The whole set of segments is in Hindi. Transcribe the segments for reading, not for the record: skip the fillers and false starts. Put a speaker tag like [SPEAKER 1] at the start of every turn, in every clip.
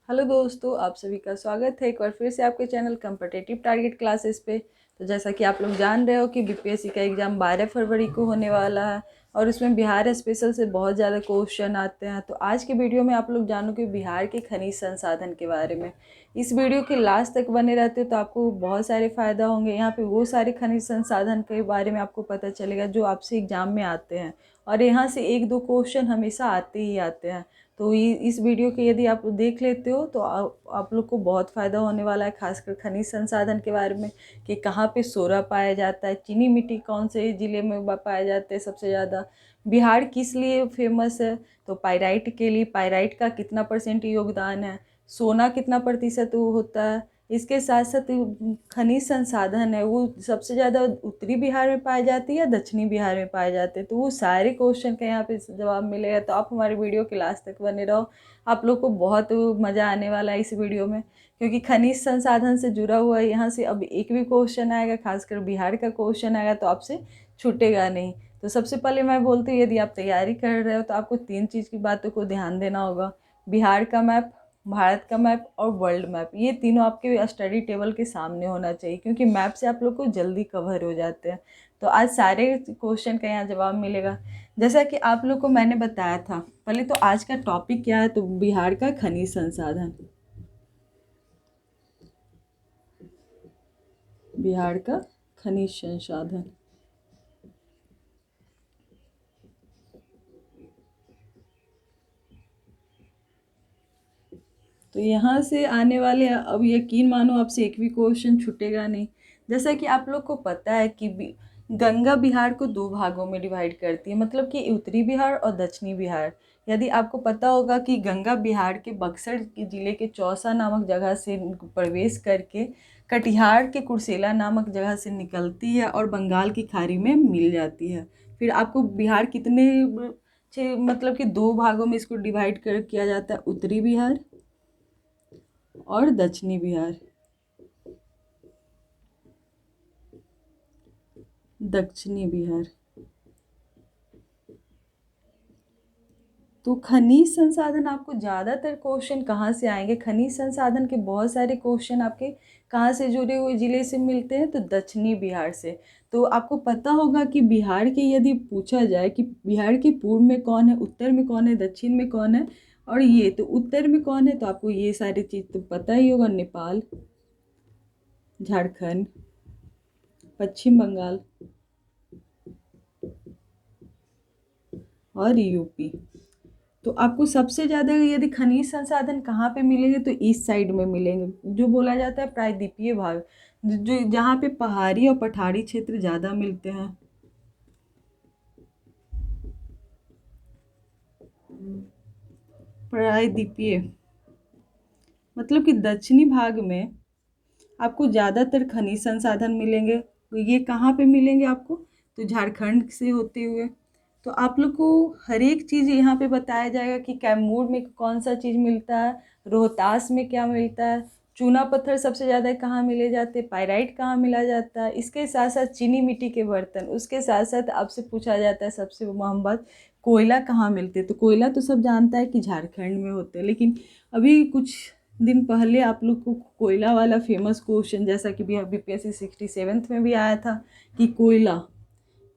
[SPEAKER 1] हेलो दोस्तों, आप सभी का स्वागत है एक बार फिर से आपके चैनल कॉम्पिटिटिव टारगेट क्लासेस पे। तो जैसा कि आप लोग जान रहे हो कि बीपीएससी का एग्ज़ाम 12 फरवरी को होने वाला है और इसमें बिहार स्पेशल से बहुत ज़्यादा क्वेश्चन आते हैं। तो आज के वीडियो में आप लोग जानोगे बिहार के खनिज संसाधन के बारे में। इस वीडियो के लास्ट तक बने रहते हो तो आपको बहुत सारे फ़ायदा होंगे। यहाँ पे वो सारे खनिज संसाधन के बारे में आपको पता चलेगा जो आपसे एग्ज़ाम में आते हैं और यहाँ से एक दो क्वेश्चन हमेशा आते ही आते हैं। तो इस वीडियो के यदि आप देख लेते हो तो आप लोग को बहुत फ़ायदा होने वाला है, खासकर खनिज संसाधन के बारे में कि कहाँ पे सोरा पाया जाता है, चीनी मिट्टी कौन से ज़िले में पाया जाता है सबसे ज़्यादा, बिहार किस लिए फेमस है, तो पाइराइट के लिए पाइराइट का कितना परसेंट योगदान है, सोना कितना प्रतिशत वो होता है। इसके साथ साथ खनिज संसाधन है वो सबसे ज़्यादा उत्तरी बिहार में पाए जाती है या दक्षिणी बिहार में पाए जाते हैं। तो वो सारे क्वेश्चन का यहाँ पे जवाब मिलेगा। तो आप हमारे वीडियो के लास्ट तक बने रहो, आप लोग को बहुत मज़ा आने वाला है इस वीडियो में, क्योंकि खनिज संसाधन से जुड़ा हुआ है। यहाँ से अब एक भी क्वेश्चन आएगा, खासकर बिहार का क्वेश्चन आएगा तो आपसे छूटेगा नहीं। तो सबसे पहले मैं बोलती हूँ, यदि आप तैयारी कर रहे हो तो आपको 3 चीज़ की बातों को ध्यान देना होगा: बिहार का मैप, भारत का मैप और वर्ल्ड मैप। ये तीनों आपके स्टडी टेबल के सामने होना चाहिए, क्योंकि मैप से आप लोग को जल्दी कवर हो जाते हैं। तो आज सारे क्वेश्चन का यहाँ जवाब मिलेगा। जैसा कि आप लोग को मैंने बताया था, पहले तो आज का टॉपिक क्या है, तो बिहार का खनिज संसाधन, बिहार का खनिज संसाधन। तो यहाँ से आने वाले, अब यकीन मानो आपसे एक भी क्वेश्चन छूटेगा नहीं। जैसा कि आप लोग को पता है कि गंगा बिहार को 2 भागों में डिवाइड करती है, मतलब कि उत्तरी बिहार और दक्षिणी बिहार। यदि आपको पता होगा कि गंगा बिहार के बक्सर के ज़िले के चौसा नामक जगह से प्रवेश करके कटिहार के कुर्सेला नामक जगह से निकलती है और बंगाल की खाड़ी में मिल जाती है। फिर आपको बिहार कितने मतलब कि 2 भागों में इसको डिवाइड कर किया जाता है: उत्तरी बिहार और दक्षिणी बिहार। दक्षिणी बिहार। तो खनिज संसाधन आपको ज़्यादातर क्वेश्चन कहाँ से आएंगे? खनिज संसाधन के बहुत सारे क्वेश्चन आपके कहाँ से जुड़े हुए ज़िले से मिलते हैं? तो दक्षिणी बिहार से। तो आपको पता होगा कि बिहार के यदि पूछा जाए कि बिहार के पूर्व में कौन है, उत्तर में कौन है, दक्षिण में कौन है और ये, तो उत्तर में कौन है, तो आपको ये सारी चीज़ तो पता ही होगा: नेपाल, झारखंड, पश्चिम बंगाल और यूपी। तो आपको सबसे ज़्यादा यदि खनिज संसाधन कहाँ पे मिलेंगे, तो ईस्ट साइड में मिलेंगे, जो बोला जाता है प्रायद्वीपीय भाग, जो जहाँ पे पहाड़ी और पठारी क्षेत्र ज़्यादा मिलते हैं। प्रायद्वीपीय मतलब कि दक्षिणी भाग में आपको ज़्यादातर खनिज संसाधन मिलेंगे। तो ये कहाँ पे मिलेंगे आपको? तो झारखंड से होते हुए। तो आप लोग को हर एक चीज़ यहाँ पे बताया जाएगा कि कैमूर में कौन सा चीज़ मिलता है, रोहतास में क्या मिलता है, चूना पत्थर सबसे ज़्यादा कहाँ मिले जाते हैं, पाइराइट कहाँ मिला जाता है, इसके साथ साथ चीनी मिट्टी के बर्तन, उसके साथ साथ आपसे पूछा जाता है सबसे अहम बात, कोयला कहाँ मिलते हैं। तो कोयला तो सब जानता है कि झारखंड में होते हैं, लेकिन अभी कुछ दिन पहले आप लोग को कोयला वाला फेमस क्वेश्चन, जैसा कि बीपीएससी 67th में भी आया था कि कोयला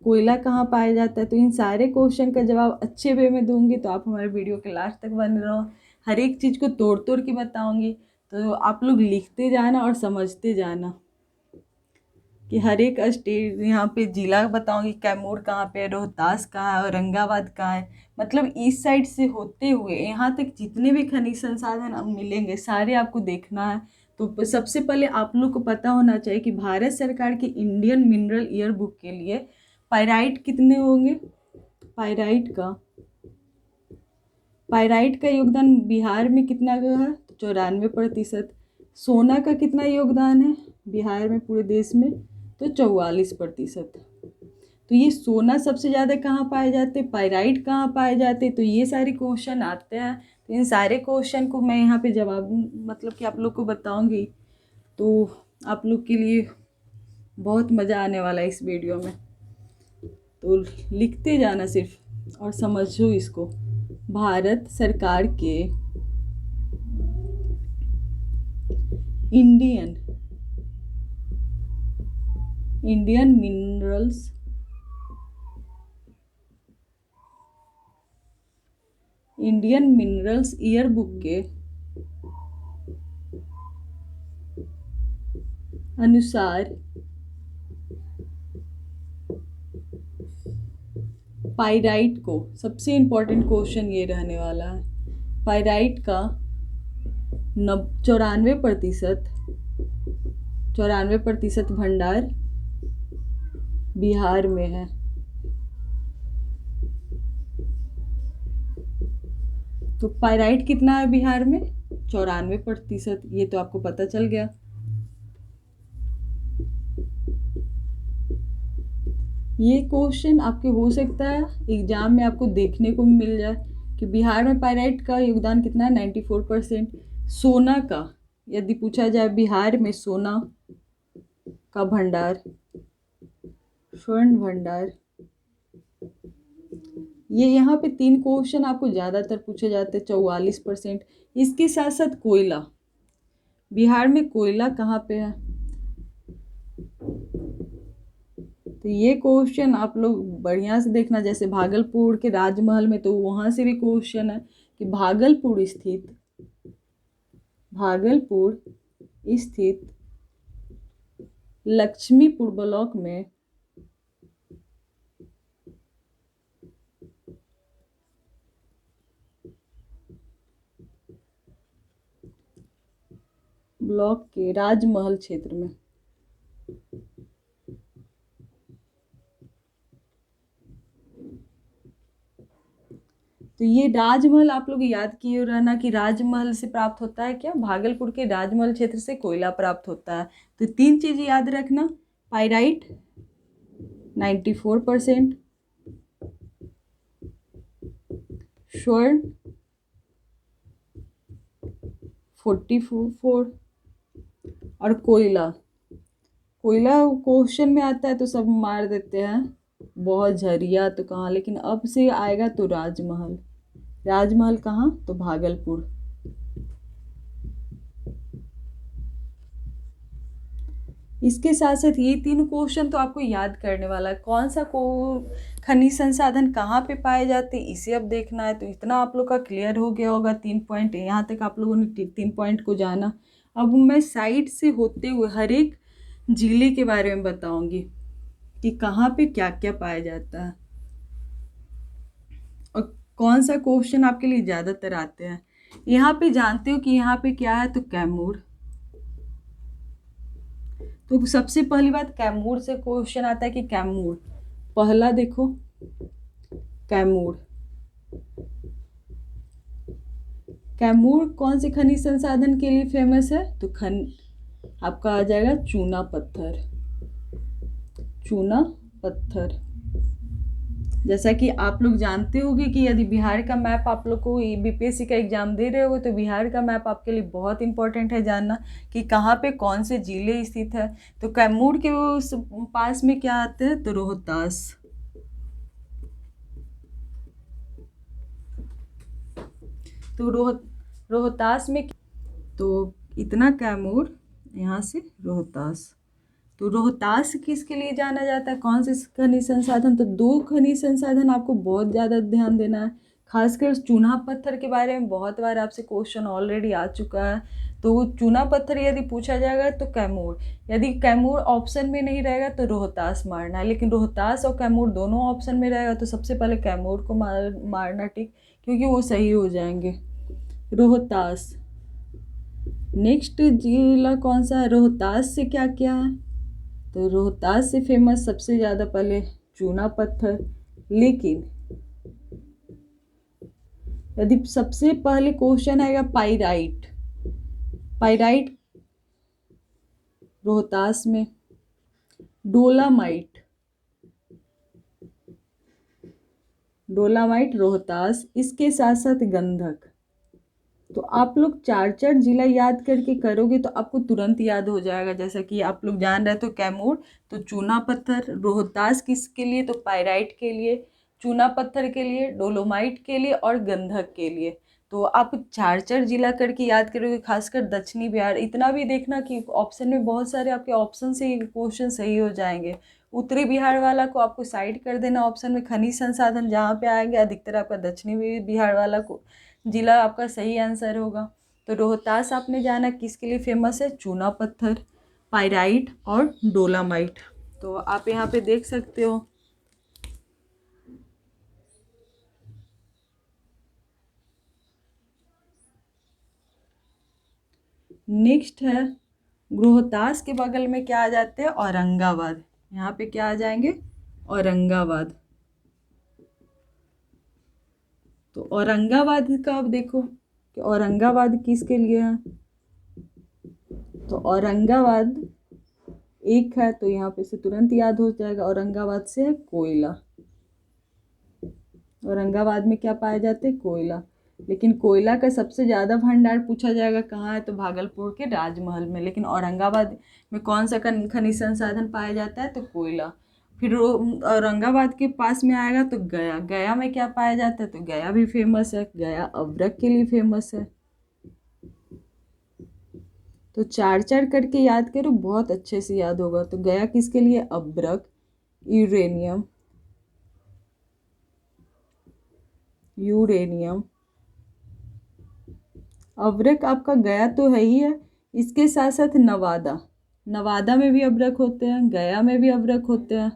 [SPEAKER 1] कोयला कहाँ पाया जाता है। तो इन सारे क्वेश्चन का जवाब अच्छे वे में दूंगी, तो आप हमारे वीडियो के लास्ट तक बने रहो। हर एक चीज़ को तोड़ तोड़ के बताऊंगी, तो आप लोग लिखते जाना और समझते जाना कि हर एक स्टेट, यहाँ पे जिला बताऊंगी, कैमूर कहाँ पे, रोहतास कहाँ है, औरंगाबाद कहाँ है। मतलब ईस्ट साइड से होते हुए यहाँ तक जितने भी खनिज संसाधन अब मिलेंगे सारे आपको देखना है। तो सबसे पहले आप लोग को पता होना चाहिए कि भारत सरकार की इंडियन मिनरल ईयर बुक के लिए पाइराइट कितने होंगे। पाइराइट का योगदान बिहार में कितना है? तो 94%। सोना का कितना योगदान है बिहार में पूरे देश में? तो 44%। तो ये सोना सबसे ज़्यादा कहाँ पाए जाते, पाइराइट कहाँ पाए जाते, तो ये सारे क्वेश्चन आते हैं। तो इन सारे क्वेश्चन को मैं यहाँ पे जवाब मतलब कि आप लोग को बताऊँगी, तो आप लोग के लिए बहुत मज़ा आने वाला है इस वीडियो में। तो लिखते जाना सिर्फ और समझो इसको। भारत सरकार के Indian Indian minerals Indian minerals year book के अनुसार पाइराइट को, सबसे इम्पोर्टेंट क्वेश्चन ये रहने वाला है, पाइराइट का 94% भंडार बिहार में है। तो पाइराइट कितना है बिहार में? 94%। ये तो आपको पता चल गया। ये क्वेश्चन आपके हो सकता है एग्जाम में आपको देखने को मिल जाए कि बिहार में पाइराइट का योगदान कितना है, 94%। सोना का यदि पूछा जाए, बिहार में सोना का भंडार, स्वर्ण भंडार, ये यहाँ पे 3 क्वेश्चन आपको ज़्यादातर पूछे जाते हैं, 44%। इसके साथ साथ कोयला, बिहार में कोयला कहाँ पे है? तो ये क्वेश्चन आप लोग बढ़िया से देखना। जैसे भागलपुर के राजमहल में, तो वहाँ से भी क्वेश्चन है कि भागलपुर स्थित लक्ष्मीपुर ब्लॉक में ब्लॉक के राजमहल क्षेत्र में तो ये राजमहल आप लोग याद किए रहना कि राजमहल से प्राप्त होता है क्या? भागलपुर के राजमहल क्षेत्र से कोयला प्राप्त होता है। तो 3 चीज़ें याद रखना, पाइराइट 94%, स्वर्ण 44 और कोयला क्वेश्चन में आता है तो सब मार देते हैं, बहुत झरिया तो कहाँ, लेकिन अब से आएगा तो राजमहल कहाँ? तो भागलपुर। इसके साथ साथ ये 3 क्वेश्चन तो आपको याद करने वाला है। कौन सा खनिज संसाधन कहाँ पे पाए जाते हैं, इसे अब देखना है। तो इतना आप लोग का क्लियर हो गया होगा, 3 पॉइंट यहाँ तक आप लोगों ने 3 पॉइंट को जाना। अब मैं साइड से होते हुए हर एक जिले के बारे में बताऊंगी कि कहाँ पे क्या क्या पाया जाता है और कौन सा क्वेश्चन आपके लिए ज़्यादातर आते हैं। यहाँ पे जानते हो कि यहाँ पे क्या है? तो कैमूर। तो सबसे पहली बात, कैमूर से क्वेश्चन आता है कि कैमूर, पहला देखो कैमूर कौन से खनिज संसाधन के लिए फेमस है? तो आपका आ जाएगा चूना पत्थर। जैसा कि आप लोग जानते होंगे कि यदि बिहार का मैप आप लोग को बीपीएससी का एग्जाम दे रहे हो तो बिहार का मैप आपके लिए बहुत इंपॉर्टेंट है जानना कि कहाँ पे कौन से जिले स्थित है। तो कैमूर के उस पास में क्या आते हैं? तो रोहतास। तो रोहतास में, तो इतना कैमूर, यहाँ से रोहतास। तो रोहतास किसके लिए जाना जाता है? कौन से खनिज संसाधन? तो 2 खनिज संसाधन आपको बहुत ज़्यादा ध्यान देना है, खासकर चूना पत्थर के बारे में बहुत बार आपसे क्वेश्चन ऑलरेडी आ चुका है। तो चूना पत्थर यदि पूछा जाएगा तो कैमूर, यदि कैमूर ऑप्शन में नहीं रहेगा तो रोहतास मारना है, लेकिन रोहतास और कैमूर दोनों ऑप्शन में रहेगा तो सबसे पहले कैमूर को मारना, ठीक, क्योंकि वो सही हो जाएंगे। रोहतास। नेक्स्ट जिला कौन सा है? रोहतास से क्या क्या है? तो रोहतास से फेमस सबसे ज़्यादा पहले चूना पत्थर, लेकिन यदि सबसे पहले क्वेश्चन आएगा पाइराइट रोहतास में, डोलामाइट रोहतास, इसके साथ साथ गंधक। तो आप लोग 4 जिला याद करके करोगे तो आपको तुरंत याद हो जाएगा। जैसा कि आप लोग जान रहे तो कैमूर तो चूना पत्थर, रोहतास किसके लिए? तो पाइराइट के लिए, चूना पत्थर के लिए, डोलोमाइट के लिए और गंधक के लिए। तो आप चार जिला करके याद करोगे, खासकर दक्षिणी बिहार। इतना भी देखना कि ऑप्शन में बहुत सारे आपके ऑप्शन से ही क्वेश्चन सही हो जाएंगे। उत्तरी बिहार वाला को आपको साइड कर देना ऑप्शन में, खनिज संसाधन जहाँ पे आएंगे अधिकतर आपका दक्षिणी बिहार वाला को जिला आपका सही आंसर होगा। तो रोहतास आपने जाना किसके लिए फेमस है, चूना पत्थर, पाइराइट और डोलामाइट। तो आप यहाँ पे देख सकते हो। नेक्स्ट है रोहतास के बगल में क्या आ जाते हैं, औरंगाबाद। यहाँ पे क्या आ जाएंगे, औरंगाबाद। तो औरंगाबाद का आप देखो कि औरंगाबाद किसके लिए है। तो औरंगाबाद एक है, तो यहाँ पे से तुरंत याद हो जाएगा, औरंगाबाद से है कोयला। औरंगाबाद में क्या पाए जाते हैं, कोयला। लेकिन कोयला का सबसे ज़्यादा भंडार पूछा जाएगा कहाँ है, तो भागलपुर के राजमहल में। लेकिन औरंगाबाद में कौन सा खनिज संसाधन पाया जाता है, तो कोयला। फिर औरंगाबाद के पास में आएगा तो गया। गया में क्या पाया जाता है, तो गया भी फेमस है, गया अभ्रक के लिए फेमस है। तो चार चार करके याद करो, बहुत अच्छे से याद होगा। तो गया किसके लिए, अभ्रक, यूरेनियम, यूरेनियम। अभ्रक आपका गया तो है ही है, इसके साथ साथ नवादा, नवादा में भी अभ्रक होते हैं, गया में भी अभ्रक होते हैं।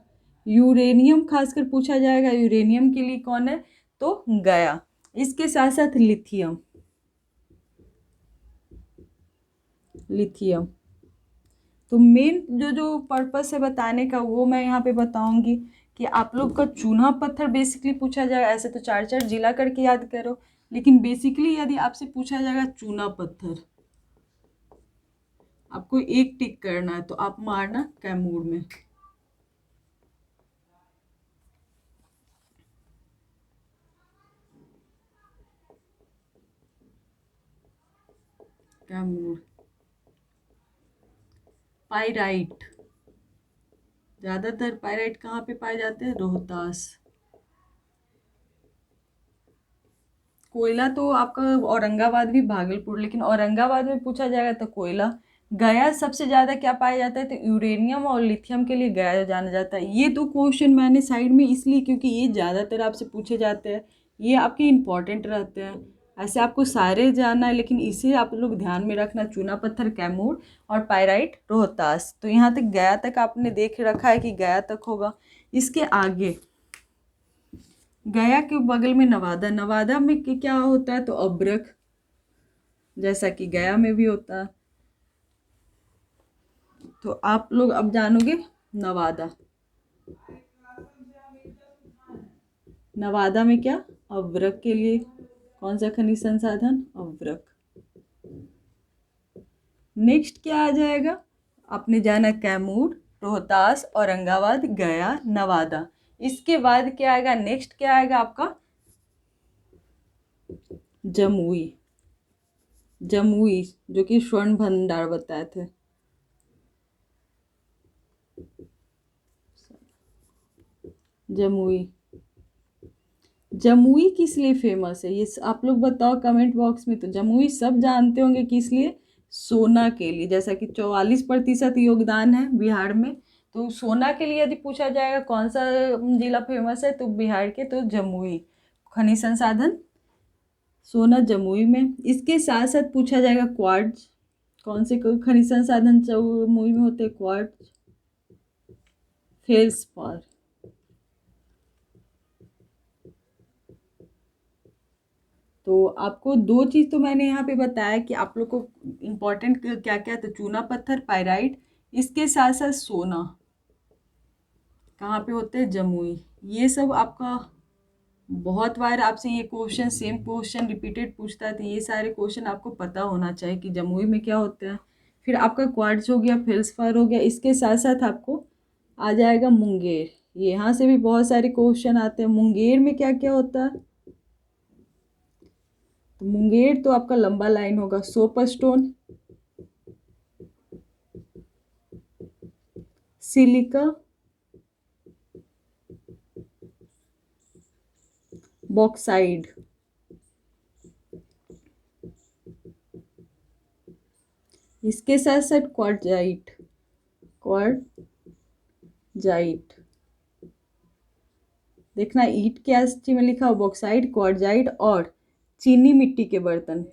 [SPEAKER 1] यूरेनियम खासकर पूछा जाएगा, यूरेनियम के लिए कौन है, तो गया। इसके साथ साथ लिथियम, लिथियम। तो मेन जो जो पर्पस है बताने का वो मैं यहाँ पे बताऊंगी कि आप लोग का चूना पत्थर बेसिकली पूछा जाएगा। ऐसे तो चार चार जिला करके याद करो, लेकिन बेसिकली यदि आपसे पूछा जाएगा चूना पत्थर, आपको एक टिक करना है, तो आप मारना कैमूर में। कैमूर। पाइराइट, ज्यादातर पाइराइट कहाँ पे पाए जाते हैं, रोहतास। कोयला तो आपका औरंगाबाद भी, भागलपुर। लेकिन औरंगाबाद में पूछा जाएगा तो कोयला। गया सबसे ज़्यादा क्या पाया जाता है, तो यूरेनियम और लिथियम के लिए गया जाना जाता है। ये तो क्वेश्चन मैंने साइड में इसलिए क्योंकि ये ज़्यादातर आपसे पूछे जाते हैं, ये आपके इम्पॉर्टेंट रहते हैं। ऐसे आपको सारे जानना है, लेकिन इसे आप लोग ध्यान में रखना, चूना पत्थर कैमूर और पाइराइट रोहतास। तो यहाँ तक गया तक आपने देख रखा है कि गया तक होगा। इसके आगे गया के बगल में नवादा, नवादा में क्या होता है, तो अभ्रक, जैसा कि गया में भी होता है। तो आप लोग अब जानोगे नवादा। नवादा में क्या, अभ्रक के लिए कौन सा खनिज संसाधन, अभ्रक। नेक्स्ट क्या आ जाएगा, आपने जाना कैमूर, रोहतास, औरंगाबाद, गया, नवादा। इसके बाद क्या आएगा, नेक्स्ट क्या आएगा आपका, जमुई। जमुई जो कि स्वर्ण भंडार बताए थे। जमुई, जमुई किस लिए फेमस है, ये आप लोग बताओ कमेंट बॉक्स में। तो जमुई सब जानते होंगे किस लिए, सोना के लिए। जैसा कि 44% योगदान है बिहार में, तो सोना के लिए यदि पूछा जाएगा कौन सा जिला फेमस है, तो बिहार के तो जमुई। खनिज संसाधन सोना जमुई में। इसके साथ साथ पूछा जाएगा क्वार्ट्ज, कौन से खनिज संसाधन जमुई में होते हैं, क्वार्ट्ज, फेल्सपार। तो आपको दो चीज़ तो मैंने यहाँ पे बताया कि आप लोग को इम्पोर्टेंट क्या क्या, तो चूना पत्थर, पाइराइट, इसके साथ साथ सोना कहाँ पे होते हैं, जमुई। ये सब आपका बहुत बार आपसे ये क्वेश्चन, सेम क्वेश्चन रिपीटेड पूछता है, तो ये सारे क्वेश्चन आपको पता होना चाहिए कि जमुई में क्या होता है। फिर आपका क्वार्ट्ज हो गया, फेल्सपार हो गया। इसके साथ साथ आपको आ जाएगा मुंगेर। ये यहाँ से भी बहुत सारे क्वेश्चन आते हैं। मुंगेर में क्या क्या होता है, तो मुंगेर तो आपका लंबा लाइन होगा, सोप स्टोन, सिलिका, बॉक्साइड। इसके साथ साथ क्वार्टजाइट, क्वार्टजाइट देखना, ईंट के एसटी में लिखा हो बॉक्साइट, क्वार्टजाइट और चीनी मिट्टी के बर्तन।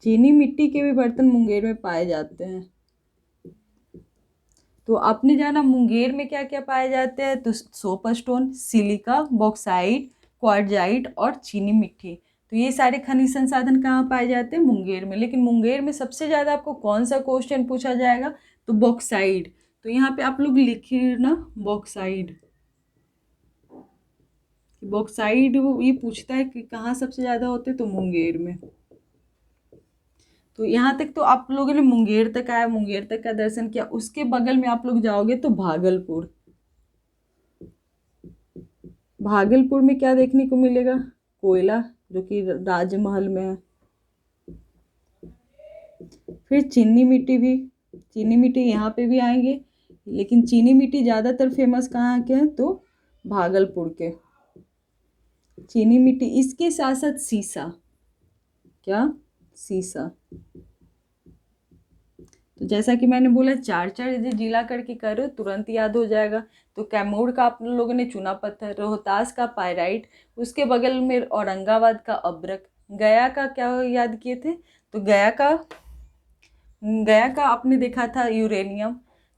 [SPEAKER 1] चीनी मिट्टी के भी बर्तन मुंगेर में पाए जाते हैं। तो आपने जाना मुंगेर में क्या क्या पाए जाते हैं, तो सोपस्टोन, सिलिका, बॉक्साइट, क्वार्टजाइट और चीनी मिट्टी। तो ये सारे खनिज संसाधन कहाँ पाए जाते हैं, मुंगेर में। लेकिन मुंगेर में सबसे ज़्यादा आपको कौन सा क्वेश्चन पूछा जाएगा, तो बॉक्साइट। तो यहाँ पे आप लोग लिखिए ना बॉक्साइट। बॉक्साइट ये पूछता है कि कहाँ सबसे ज़्यादा होते, तो मुंगेर में। तो यहाँ तक तो आप लोगों ने मुंगेर तक आया, मुंगेर तक का दर्शन किया। उसके बगल में आप लोग जाओगे तो भागलपुर। भागलपुर में क्या देखने को मिलेगा, कोयला, जो कि राजमहल में है। फिर चीनी मिट्टी भी, चीनी मिट्टी यहाँ पे भी आएंगे, लेकिन चीनी मिट्टी ज़्यादातर फेमस कहाँ के हैं, तो भागलपुर के। चीनी मिट्टी, इसके साथ साथ सीसा, क्या, सीसा। तो जैसा कि मैंने बोला, चार चार जिला करके करो तुरंत याद हो जाएगा। तो कैमूर का आप लोगों ने चूना पत्थर, रोहतास का पायराइट, उसके बगल में औरंगाबाद का अब्रक, गया का क्या याद किए थे, तो गया का आपने देखा था यूरेनियम।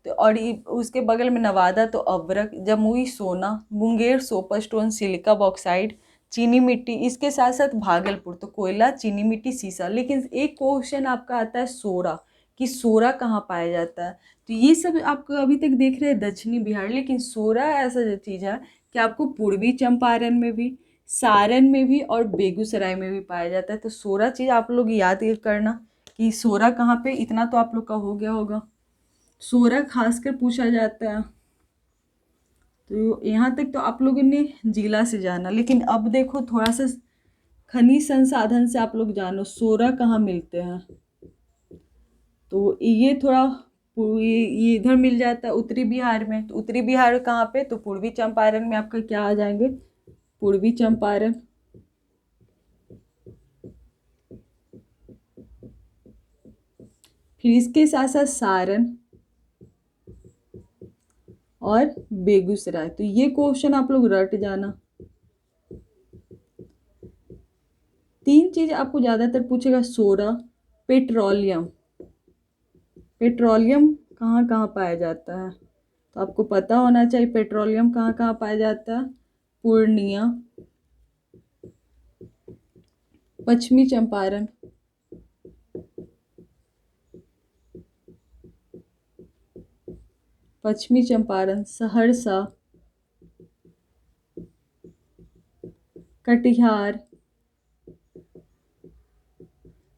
[SPEAKER 1] तो और उसके बगल में नवादा तो अब्रक, जमुई सोना, मुंगेर सोपस्टोन, सिलिका बॉक्साइड, चीनी मिट्टी। इसके साथ साथ भागलपुर तो कोयला, चीनी मिट्टी, सीसा। लेकिन एक क्वेश्चन आपका आता है सोरा, कि सोरा कहाँ पाया जाता है। तो ये सब आपको अभी तक देख रहे हैं दक्षिणी बिहार, लेकिन सोरा ऐसा जो चीज़ है कि आपको पूर्वी चंपारण में भी, सारण में भी और बेगूसराय में भी पाया जाता है। तो सोरा चीज़ आप लोग याद करना कि सोरा कहाँ पे, इतना तो आप लोग का हो गया होगा। सोरा खासकर पूछा जाता है। तो यहाँ तक तो आप लोगों ने जिला से जाना, लेकिन अब देखो थोड़ा सा खनिज संसाधन से आप लोग जानो, सोरा कहाँ मिलते हैं। तो ये थोड़ा ये इधर मिल जाता है उत्तरी बिहार में। तो उत्तरी बिहार कहाँ पे, तो पूर्वी चंपारण में आपका क्या आ जाएंगे, पूर्वी चंपारण। फिर इसके साथ साथ सारण और बेगूसराय। तो ये क्वेश्चन आप लोग रट जाना। तीन चीज आपको ज्यादातर पूछेगा, सोरा, पेट्रोलियम। पेट्रोलियम कहाँ कहाँ पाया जाता है, तो आपको पता होना चाहिए पेट्रोलियम कहाँ कहाँ पाया जाता है। पूर्णिया, पश्चिमी चंपारण, पश्चिमी चंपारण, सहरसा, कटिहार।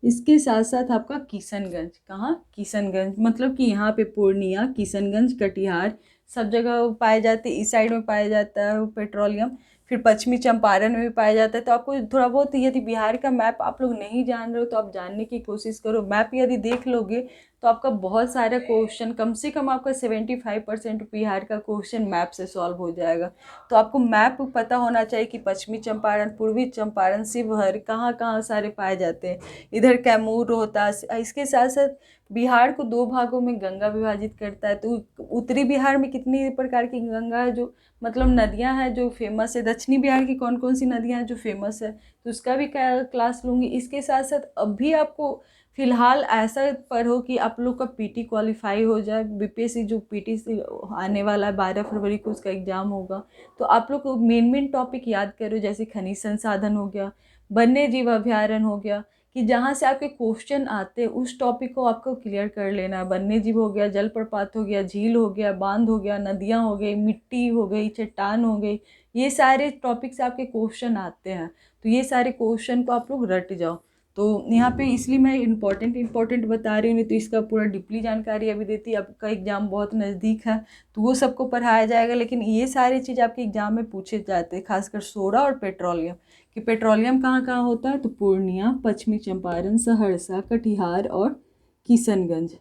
[SPEAKER 1] इसके साथ साथ आपका किशनगंज, कहाँ, किशनगंज, मतलब कि यहाँ पे पूर्णिया, किशनगंज, कटिहार सब जगह पाए जाते, इस साइड में पाया जाता है पेट्रोलियम। फिर पश्चिमी चंपारण में भी पाया जाता है। तो आपको थोड़ा बहुत, यदि बिहार का मैप आप लोग नहीं जान रहे हो तो आप जानने की कोशिश करो। मैप यदि देख लोगे तो आपका बहुत सारा क्वेश्चन, कम से कम आपका 75% बिहार का क्वेश्चन मैप से सॉल्व हो जाएगा। तो आपको मैप पता होना चाहिए कि पश्चिमी चंपारण, पूर्वी चंपारण, शिवहर कहाँ कहाँ सारे पाए जाते हैं। इधर कैमूर, रोहतास। इसके साथ साथ बिहार को दो भागों में गंगा विभाजित करता है। तो उत्तरी बिहार में कितनी प्रकार की गंगा है, जो मतलब नदियां हैं जो फेमस है। दक्षिणी बिहार की कौन कौन सी नदियां हैं जो फेमस है, तो उसका भी क्लास लूँगी। इसके साथ साथ अभी आपको फिलहाल ऐसा पढ़ो कि आप लोग का पीटी क्वालिफाई हो जाए। बीपीएससी जो पीटी से आने वाला है 12 फरवरी को, उसका एग्ज़ाम होगा। तो आप लोग को मेन मेन टॉपिक याद करो, जैसे खनिज संसाधन हो गया, वन्य जीव अभ्यारण्य हो गया, कि जहाँ से आपके क्वेश्चन आते हैं उस टॉपिक को आपको क्लियर कर लेना है। वन्य जीव हो गया, जलप्रपात हो गया, झील हो गया, बांध हो गया, नदियाँ हो गई, मिट्टी हो गई, चट्टान हो गई। ये सारे टॉपिक से आपके क्वेश्चन आते हैं। तो ये सारे क्वेश्चन को आप लोग रट जाओ। तो यहाँ पे इसलिए मैं इम्पोर्टेंट बता रही हूँ, नहीं तो इसका पूरा डीपली जानकारी अभी देती। आपका एग्ज़ाम बहुत नज़दीक है तो वो सबको पढ़ाया जाएगा। लेकिन ये सारी चीज़ आपके एग्ज़ाम में पूछे जाते हैं, खासकर सोरा और पेट्रोलियम। कि पेट्रोलियम कहाँ कहाँ होता है, तो पूर्णिया, पश्चिमी चंपारण, सहरसा, कटिहार और किशनगंज।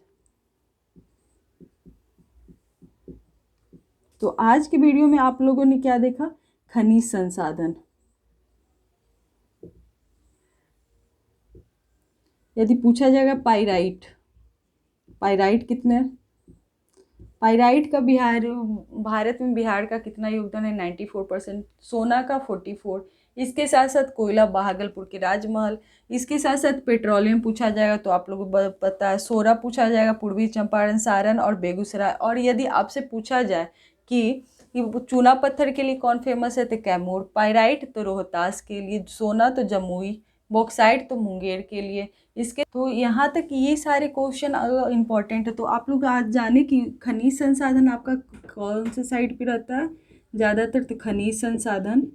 [SPEAKER 1] तो आज के वीडियो में आप लोगों ने क्या देखा, खनिज संसाधन। यदि पूछा जाएगा पाइराइट, पाइराइट कितने, पाइराइट का भारत में बिहार का कितना योगदान है, 94%। सोना का 44। इसके साथ साथ कोयला भागलपुर के राजमहल। इसके साथ साथ पेट्रोलियम पूछा जाएगा तो आप लोगों को पता है, सोरा पूछा जाएगा, पूर्वी चंपारण, सारण और बेगूसराय। और यदि आपसे पूछा जाए कि चूना पत्थर के लिए कौन फेमस है तो कैमूर, पाइराइट तो रोहतास के लिए, सोना तो जमुई, बॉक्साइट तो मुंगेर के लिए। इसके तो यहाँ तक ये सारे क्वेश्चन इम्पोर्टेंट है। तो आप लोग आज जाने कि खनिज संसाधन आपका कौन से साइड पे रहता है ज़्यादातर, तो खनिज संसाधन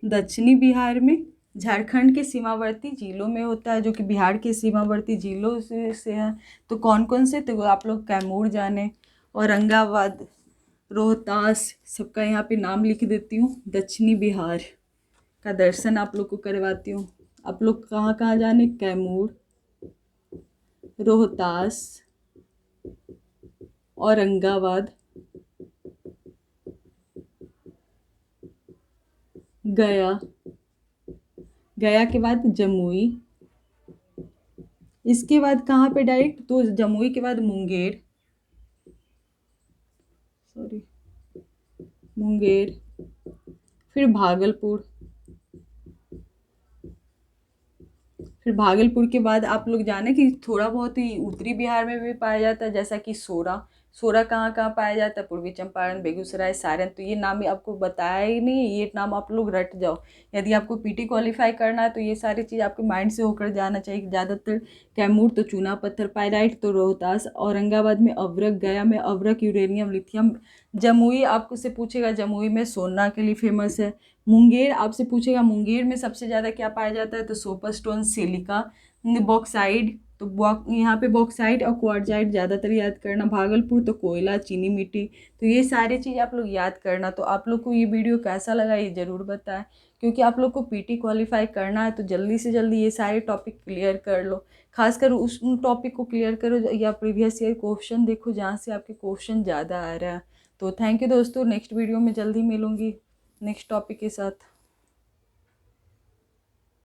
[SPEAKER 1] दक्षिणी बिहार में, झारखंड के सीमावर्ती जिलों में होता है, जो कि बिहार के सीमावर्ती जिलों से है। तो कौन कौन से, तो आप लोग कैमूर जाने, औरंगाबाद, रोहतास, सबका यहाँ पे नाम लिख देती हूँ। दक्षिणी बिहार का दर्शन आप लोग को करवाती हूँ। आप लोग कहाँ कहाँ जाने, कैमूर, रोहतास, औरंगाबाद, गया, गया के बाद जमुई, इसके बाद कहाँ पे डायरेक्ट, तो जमुई के बाद मुंगेर, सॉरी मुंगेर, फिर भागलपुर, फिर भागलपुर के बाद आप लोग जाने कि थोड़ा बहुत ही उत्तरी बिहार में भी पाया जाता है, जैसा कि सोरा। सोरा कहाँ कहाँ पाया जाता है, पूर्वी चंपारण, बेगूसराय, सारण। तो ये नाम आपको बताया ही नहीं, ये नाम आप लोग रट जाओ। यदि आपको पीटी क्वालिफाई करना है तो ये सारी चीज़ आपके माइंड से होकर जाना चाहिए। ज़्यादातर कैमूर तो चूना पत्थर, पाइराइट तो रोहतास, औरंगाबाद में अवरक, गया में अवरक, यूरेनियम, लिथियम, जमुई आपको से पूछेगा, जमुई में सोना के लिए फेमस है। मुंगेर आपसे पूछेगा, मुंगेर में सबसे ज़्यादा क्या पाया जाता है, तो सोपर स्टोन, सिलिका, बॉक्साइड, तो यहाँ पे बॉक्साइड और क्वार्टजाइट ज़्यादातर याद करना। भागलपुर तो कोयला, चीनी मिट्टी। तो ये सारी चीज़ आप लोग याद करना। तो आप लोग को ये वीडियो कैसा लगा ये ज़रूर बताएं, क्योंकि आप लोग को पीटी क्वालिफाई करना है तो जल्दी से जल्दी ये सारे टॉपिक क्लियर कर लो। खासकर उन टॉपिक को क्लियर करो या प्रीवियस ईयर क्वेश्चन देखो जहाँ से आपके क्वेश्चन ज़्यादा आ रहा है। तो थैंक यू दोस्तों, नेक्स्ट वीडियो में जल्दी मिलूँगी नेक्स्ट टॉपिक के साथ।